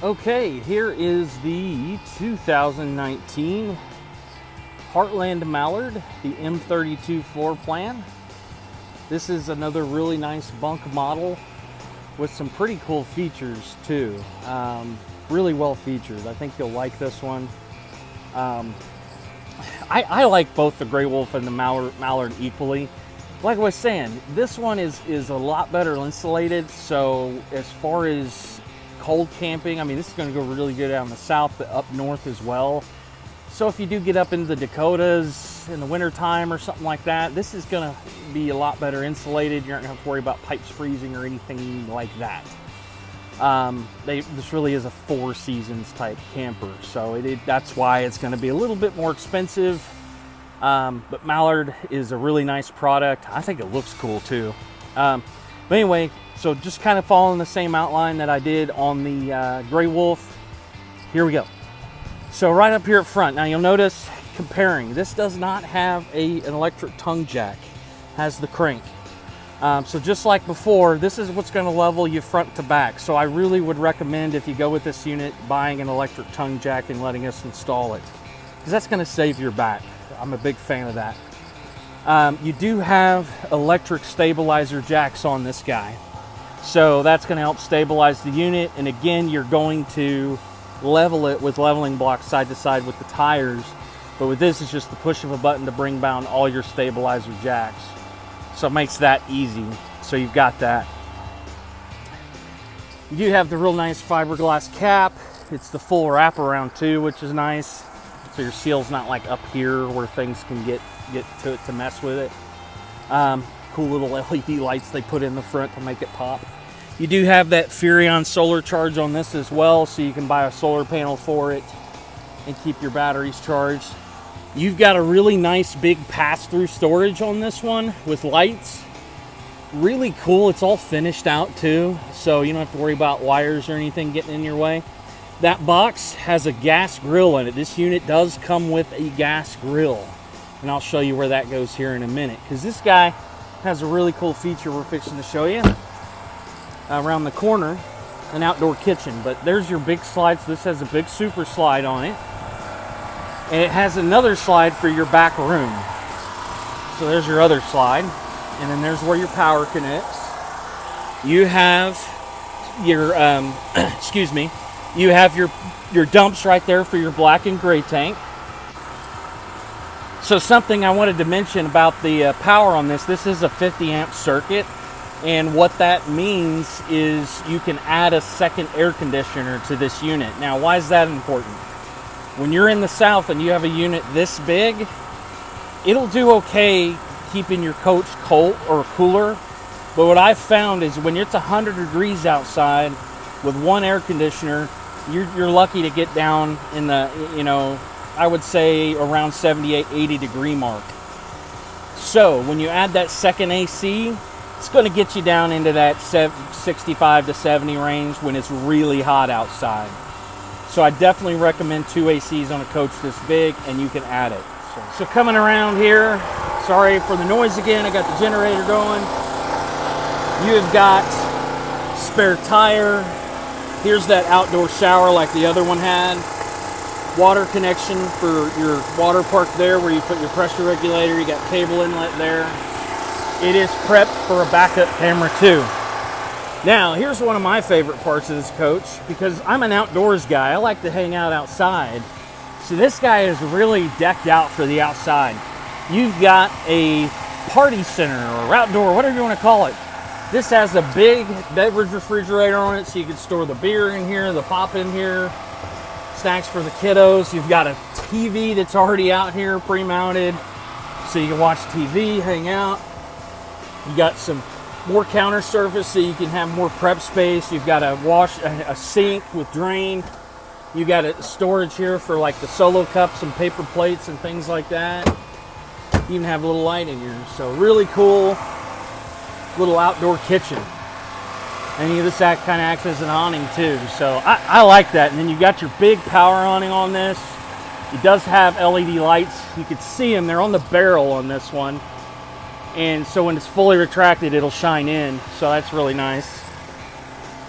Okay, here is the 2019 Heartland Mallard, the M32 floor plan. This is another really nice bunk model with some pretty cool features too. Really well featured. I think you'll like this one. I like both the Gray Wolf and the Mallard equally. Like I was saying, this one is a lot better insulated. So as far as cold camping, I mean, this is going to go really good out in the south, but up north as well. So if you do get up into the Dakotas in the winter time or something like that, this is going to be a lot better insulated. You're not going to have to worry about pipes freezing or anything like that. This really is a 4 seasons type camper, so that's why it's going to be a little bit more expensive. But Mallard is a really nice product. I think it looks cool too. But anyway, so just kind of following the same outline that I did on the Gray Wolf. Here we go. So right up here at front, now you'll notice comparing, this does not have an electric tongue jack, it has the crank. So just like before, this is what's going to level you front to back. So I really would recommend, if you go with this unit, buying an electric tongue jack and letting us install it, because that's going to save your back. I'm a big fan of that. You do have electric stabilizer jacks on this guy, so that's going to help stabilize the unit. And again, you're going to level it with leveling blocks side to side with the tires, but with this, it's just the push of a button to bring down all your stabilizer jacks. So it makes that easy. So you've got that. You do have the real nice fiberglass cap. It's the full wraparound too, which is nice. So your seal's not like up here where things can get to it to mess with it. Cool little LED lights they put in the front to make it pop. You do have that Furrion solar charge on this as well, so you can buy a solar panel for it and keep your batteries charged. You've got a really nice big pass-through storage on this one with lights. Really cool. It's all finished out too, so you don't have to worry about wires or anything getting in your way. That box has a gas grill in it. This unit does come with a gas grill, and I'll show you where that goes here in a minute, because this guy has a really cool feature we're fixing to show you. Around the corner, an outdoor kitchen, but there's your big slide. So this has a big super slide on it, and it has another slide for your back room. So there's your other slide, and then there's where your power connects. You have your excuse me, you have your dumps right there for your black and gray tank. So something I wanted to mention about the power on this is a 50 amp circuit. And what that means is you can add a second air conditioner to this unit. Now, why is that important? When you're in the south and you have a unit this big, it'll do okay keeping your coach cold or cooler. But what I've found is when it's 100 degrees outside with one air conditioner, you're lucky to get down in the, I would say around 78, 80 degree mark. So when you add that second AC, it's going to get you down into that 65 to 70 range when it's really hot outside. So I definitely recommend 2 ACs on a coach this big, and you can add it. So coming around here, sorry for the noise again, I got the generator going. You've got spare tire. Here's that outdoor shower like the other one had. Water connection for your water park there where you put your pressure regulator. You got cable inlet there. It is prepped for a backup camera too. Now, here's one of my favorite parts of this coach, because I'm an outdoors guy. I like to hang out outside. So this guy is really decked out for the outside. You've got a party center or outdoor, whatever you want to call it. This has a big beverage refrigerator on it, so you can store the beer in here, the pop in here, snacks for the kiddos. You've got a TV that's already out here pre-mounted, so you can watch TV, hang out. You got some more counter surface so you can have more prep space. You've got a sink with drain. You got a storage here for like the solo cups and paper plates and things like that. You even have a little light in here. So really cool little outdoor kitchen. And this kind of acts as an awning too. So I like that. And then you got your big power awning on this. It does have LED lights. You can see them. They're on the barrel on this one. And so when it's fully retracted, it'll shine in. So that's really nice.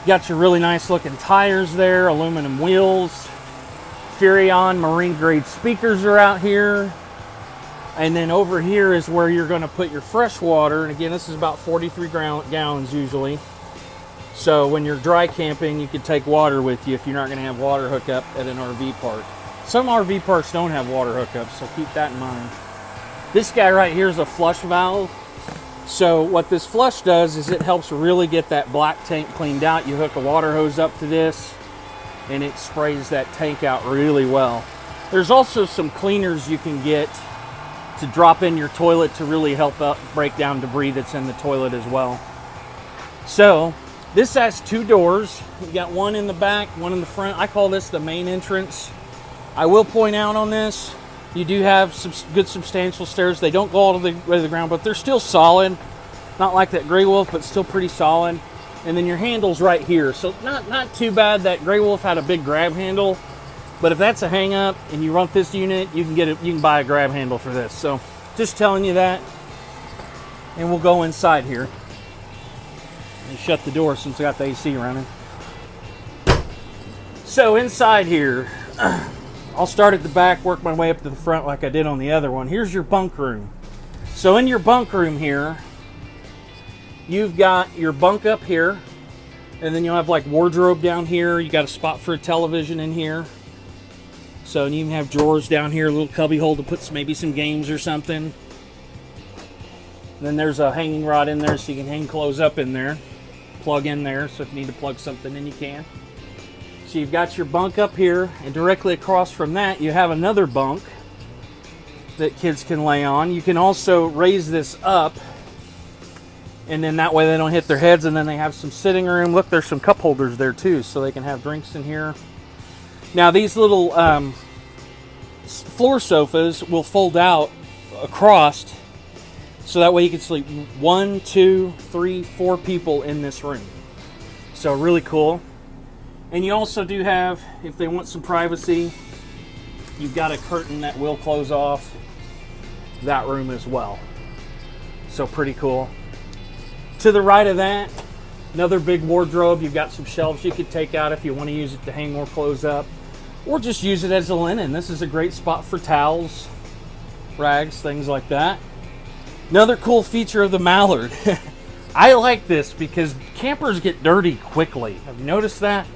You got your really nice looking tires there, aluminum wheels. Furrion marine grade speakers are out here. And then over here is where you're going to put your fresh water. And again, this is about 43 gallons usually. So when you're dry camping, you can take water with you if you're not going to have water hookup at an RV park. Some RV parks don't have water hookups, so keep that in mind. This guy right here is a flush valve. So what this flush does is it helps really get that black tank cleaned out. You hook a water hose up to this, and it sprays that tank out really well. There's also some cleaners you can get to drop in your toilet to really help break down debris that's in the toilet as well. So this has 2 doors. You got one in the back, one in the front. I call this the main entrance. I will point out on this, you do have some good substantial stairs. They don't go all the way to the ground, but they're still solid. Not like that Grey Wolf, but still pretty solid. And then your handle's right here. So not too bad. That Grey Wolf had a big grab handle. But if that's a hang up and you rent this unit, you can buy a grab handle for this. So just telling you that. And we'll go inside here. And shut the door since I got the AC running. So inside here, I'll start at the back, work my way up to the front like I did on the other one. Here's your bunk room. So in your bunk room here, you've got your bunk up here. And then you'll have like wardrobe down here. You got a spot for a television in here. So you can have drawers down here, a little cubby hole to put maybe some games or something. And then there's a hanging rod in there so you can hang clothes up in there. Plug in there, so if you need to plug something in, you can. So you've got your bunk up here, and directly across from that, you have another bunk that kids can lay on. You can also raise this up, and then that way they don't hit their heads, and then they have some sitting room. Look, there's some cup holders there too, so they can have drinks in here. Now these little floor sofas will fold out across, so that way you can sleep 1, 2, 3, 4 people in this room. So really cool. And you also do have, if they want some privacy, you've got a curtain that will close off that room as well. So pretty cool. To the right of that, another big wardrobe. You've got some shelves you could take out if you want to use it to hang more clothes up. Or just use it as a linen. This is a great spot for towels, rags, things like that. Another cool feature of the Mallard. I like this because campers get dirty quickly. Have you noticed that?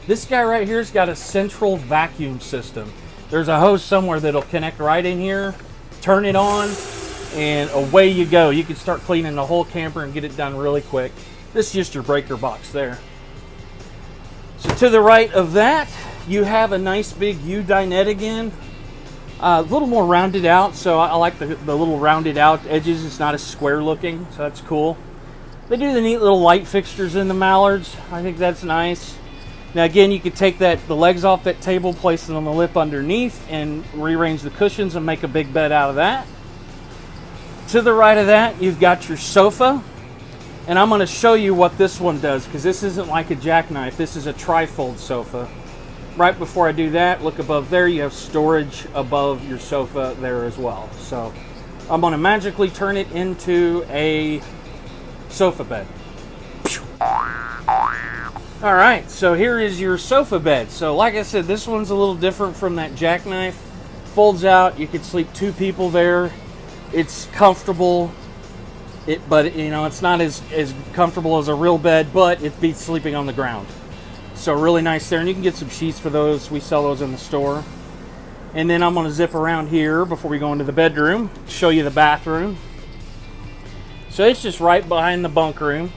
This guy right here's got a central vacuum system. There's a hose somewhere that'll connect right in here. Turn it on, and away you go. You can start cleaning the whole camper and get it done really quick. This is just your breaker box there. So to the right of that, you have a nice big U dinette again. A little more rounded out, so I like the little rounded out edges. It's not as square looking, so that's cool. They do the neat little light fixtures in the Mallards. I think that's nice. Now again, you could take the legs off that table, place it on the lip underneath, and rearrange the cushions and make a big bed out of that. To the right of that, you've got your sofa. And I'm going to show you what this one does, because this isn't like a jackknife. This is a tri-fold sofa. Right before I do that, look above there. You have storage above your sofa there as well. So I'm going to magically turn it into a sofa bed. All right, so here is your sofa bed. So like I said, this one's a little different from that jackknife. Folds out. You could sleep 2 people there. It's comfortable. But you know, it's not as comfortable as a real bed, but it beats sleeping on the ground. So really nice there, and you can get some sheets for those. We sell those in the store. And then I'm going to zip around here before we go into the bedroom, show you the bathroom. So it's just right behind the bunk room.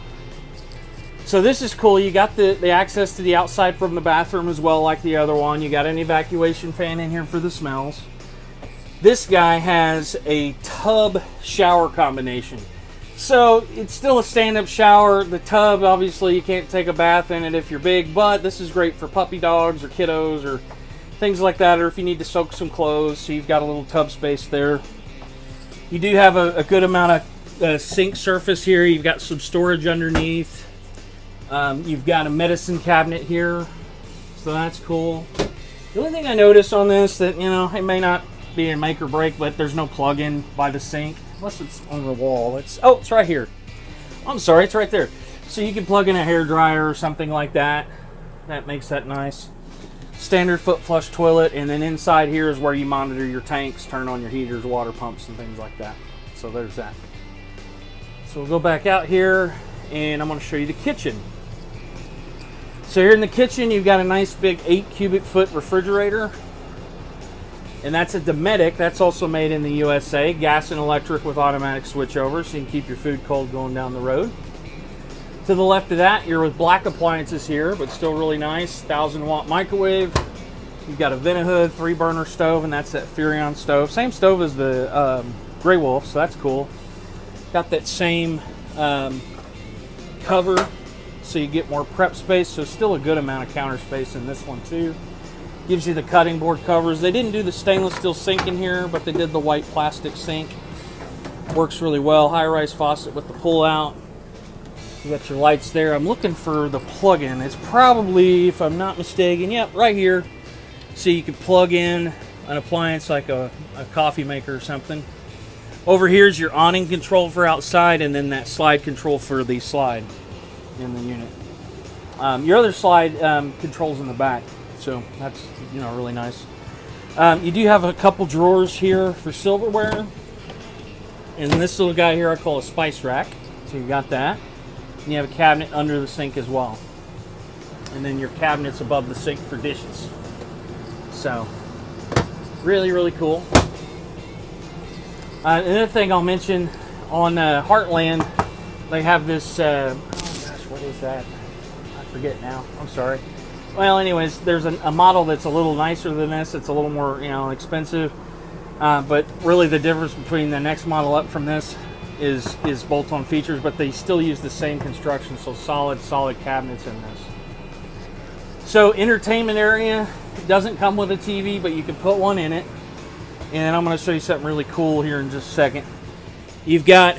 So this is cool. You got the access to the outside from the bathroom as well, like the other one. You got an evacuation fan in here for the smells. This guy has a tub shower combination. So it's still a stand-up shower. The tub, obviously, you can't take a bath in it if you're big, but this is great for puppy dogs or kiddos or things like that, or if you need to soak some clothes. So you've got a little tub space there. You do have a good amount of sink surface here. You've got some storage underneath. You've got a medicine cabinet here, so that's cool. The only thing I noticed on this that, you know, it may not be a make or break, but there's no plug-in by the sink. Unless it's on the wall. It's right here. I'm sorry, it's right there. So you can plug in a hair dryer or something like that. That makes that nice. Standard foot flush toilet, and then inside here is where you monitor your tanks, turn on your heaters, water pumps, and things like that. So there's that. So we'll go back out here, and I'm going to show you the kitchen. So here in the kitchen, you've got a nice big 8 cubic foot refrigerator. And that's a Dometic. That's also made in the USA. Gas and electric with automatic switchover, so you can keep your food cold going down the road. To the left of that, you're with black appliances here, but still really nice. 1,000-watt microwave. You've got a Vent-A-Hood 3-burner stove, and that's that Furrion stove. Same stove as the Grey Wolf, so that's cool. Got that same cover, so you get more prep space. So still a good amount of counter space in this one too. Gives you the cutting board covers. They didn't do the stainless steel sink in here, but they did the white plastic sink. Works really well. High-rise faucet with the pull-out. You got your lights there. I'm looking for the plug-in. It's probably, if I'm not mistaken, yep, right here. So you can plug in an appliance like a coffee maker or something. Over here is your awning control for outside, and then that slide control for the slide in the unit. Your other slide controls in the back, so that's really nice. You do have a couple drawers here for silverware, and this little guy here I call a spice rack. So you got that. And you have a cabinet under the sink as well. And then your cabinets above the sink for dishes. So, really, really cool. Another thing I'll mention, on Heartland, they have this, oh gosh, what is that? I forget now. I'm sorry. Well, anyways, there's a model that's a little nicer than this. It's a little more, expensive. But really the difference between the next model up from this is bolt-on features, but they still use the same construction, so solid cabinets in this. So entertainment area, it doesn't come with a TV, but you can put one in it. And I'm going to show you something really cool here in just a second. You've got,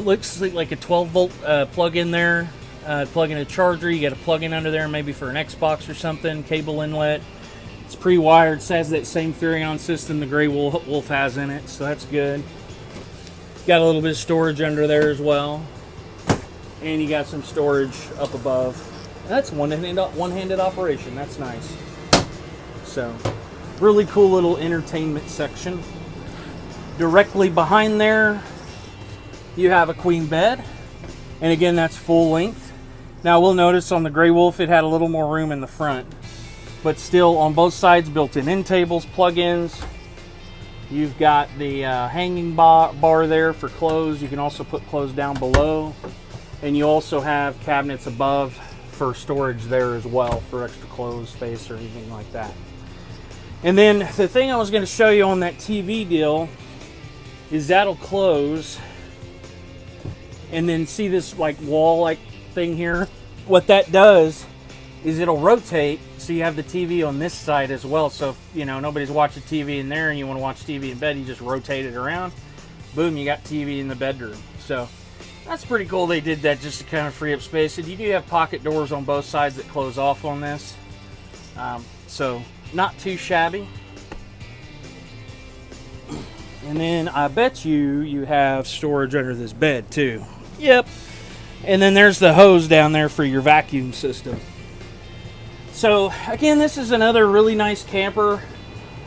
looks like a 12-volt plug in there, plug in a charger. You got a plug in under there maybe for an Xbox or something, cable inlet. It's pre-wired, it has that same Furrion system the Grey Wolf has in it, so that's good. Got a little bit of storage under there as well. And you got some storage up above. That's one-handed operation. That's nice. So, really cool little entertainment section. Directly behind there, you have a queen bed. And again, that's full length. Now, we'll notice on the Grey Wolf, it had a little more room in the front. But still, on both sides, built-in end tables, plug-ins. You've got the hanging bar there for clothes. You can also put clothes down below. And you also have cabinets above for storage there as well for extra clothes space or anything like that. And then the thing I was going to show you on that TV deal is that'll close. And then see this like wall-like thing here? What that does is it'll rotate, so you have the TV on this side as well. So if nobody's watching TV in there and you want to watch TV in bed, you just rotate it around. Boom, you got TV in the bedroom. So that's pretty cool. They did that just to kind of free up space. And you do have pocket doors on both sides that close off on this. So not too shabby. And then I bet you have storage under this bed too. Yep. And then there's the hose down there for your vacuum system. So again, this is another really nice camper.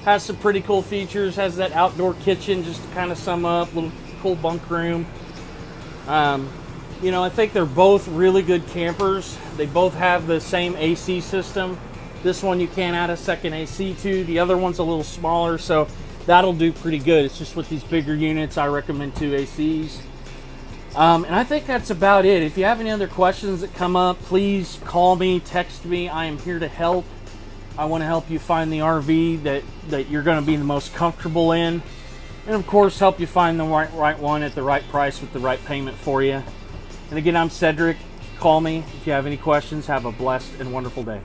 Has some pretty cool features. Has that outdoor kitchen, just to kind of sum up. Little cool bunk room. I think they're both really good campers. They both have the same AC system. This one you can't add a second AC to. The other one's a little smaller, so that'll do pretty good. It's just with these bigger units, I recommend 2 ACs. And I think that's about it. If you have any other questions that come up, please call me, text me. I am here to help. I want to help you find the RV that you're going to be the most comfortable in. And of course, help you find the right one at the right price with the right payment for you. And again, I'm Cedric. Call me if you have any questions. Have a blessed and wonderful day.